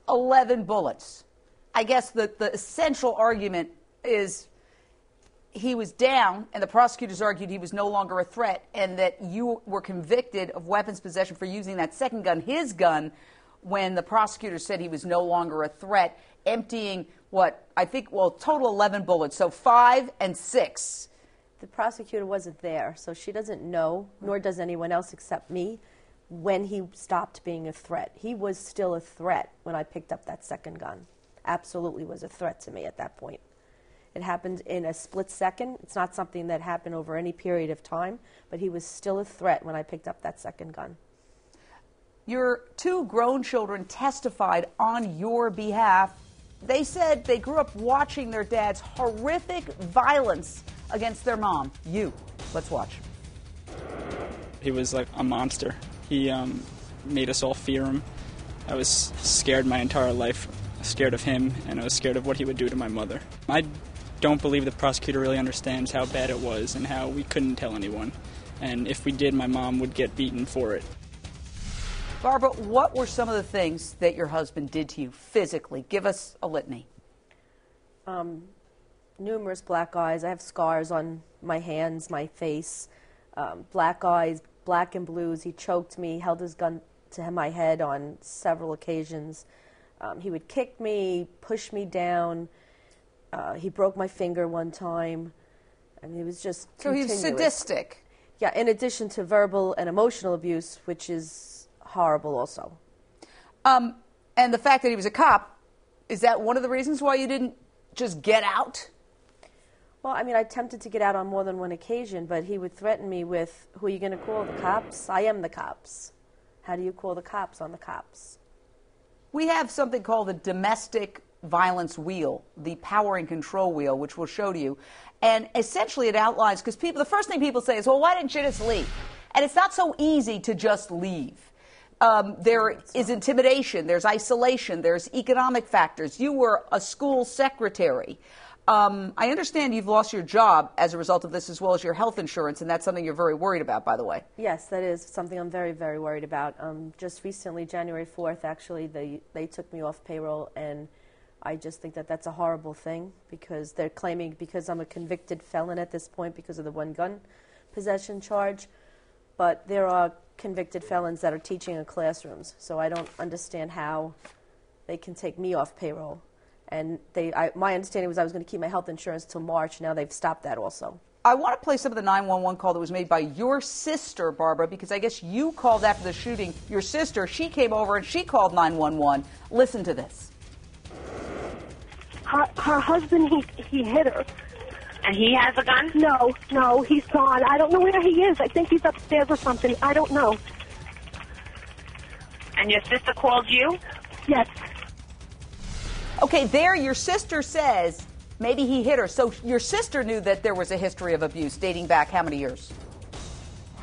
11 bullets. I guess the essential argument is he was down, and the prosecutors argued he was no longer a threat, and that you were convicted of weapons possession for using that second gun, his gun, when the prosecutor said he was no longer a threat, emptying what I think, well, total 11 bullets, so 5 and 6. The prosecutor wasn't there, so she doesn't know, nor does anyone else except me, when he stopped being a threat. He was still a threat when I picked up that second gun. Absolutely was a threat to me at that point. It happened in a split second. It's not something that happened over any period of time, but he was still a threat when I picked up that second gun. Your 2 grown children testified on your behalf. They said they grew up watching their dad's horrific violence against their mom. You. Let's watch. He was like a monster. He made us all fear him. I was scared my entire life, scared of him, and I was scared of what he would do to my mother. I don't believe the prosecutor really understands how bad it was and how we couldn't tell anyone. And if we did, my mom would get beaten for it. Barbara, what were some of the things that your husband did to you physically? Give us a litany. Numerous black eyes. I have scars on my hands, my face. Black eyes, black and blues. He choked me, held his gun to my head on several occasions. He would kick me, push me down. He broke my finger one time. I mean, it was just continuous. He's sadistic. Yeah, in addition to verbal and emotional abuse, which is horrible also. And the fact that he was a cop, is that one of the reasons why you didn't just get out? Well, I mean, I attempted to get out on more than one occasion, but he would threaten me with, who are you going to call, the cops? I am the cops. How do you call the cops on the cops? We have something called the domestic violence wheel, the power and control wheel, which we'll show to you. And essentially it outlines, because the first thing people say is, well, why didn't you just leave? And it's not so easy to just leave. There is intimidation, there's isolation, there's economic factors. You were a school secretary. I understand you've lost your job as a result of this, as well as your health insurance, and that's something you're very worried about, by the way. Yes, that is something I'm very, very worried about. Just recently, January 4th, actually, they took me off payroll, and I just think that that's a horrible thing, because they're claiming because I'm a convicted felon at this point because of the one gun possession charge, but there are convicted felons that are teaching in classrooms, so I don't understand how they can take me off payroll. And my understanding was I was going to keep my health insurance till March. Now they've stopped that also. I want to play some of the 911 call that was made by your sister, Barbara, because I guess you called after the shooting. Your sister, she came over and she called 911. Listen to this. Her husband, he hit her. And he has a gun? No, he's gone. I don't know where he is. I think he's upstairs or something. I don't know. And your sister called you? Yes. Okay, there your sister says maybe he hit her. So your sister knew that there was a history of abuse dating back how many years?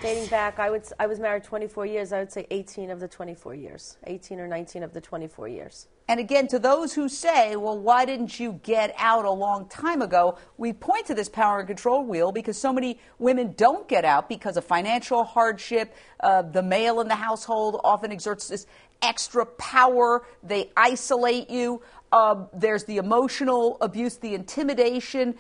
Dating back, I was married 24 years. I would say 18 of the 24 years. 18 or 19 of the 24 years. And again, to those who say, well, why didn't you get out a long time ago? We point to this power and control wheel because so many women don't get out because of financial hardship. The male in the household often exerts this extra power. They isolate you. There's the emotional abuse, the intimidation.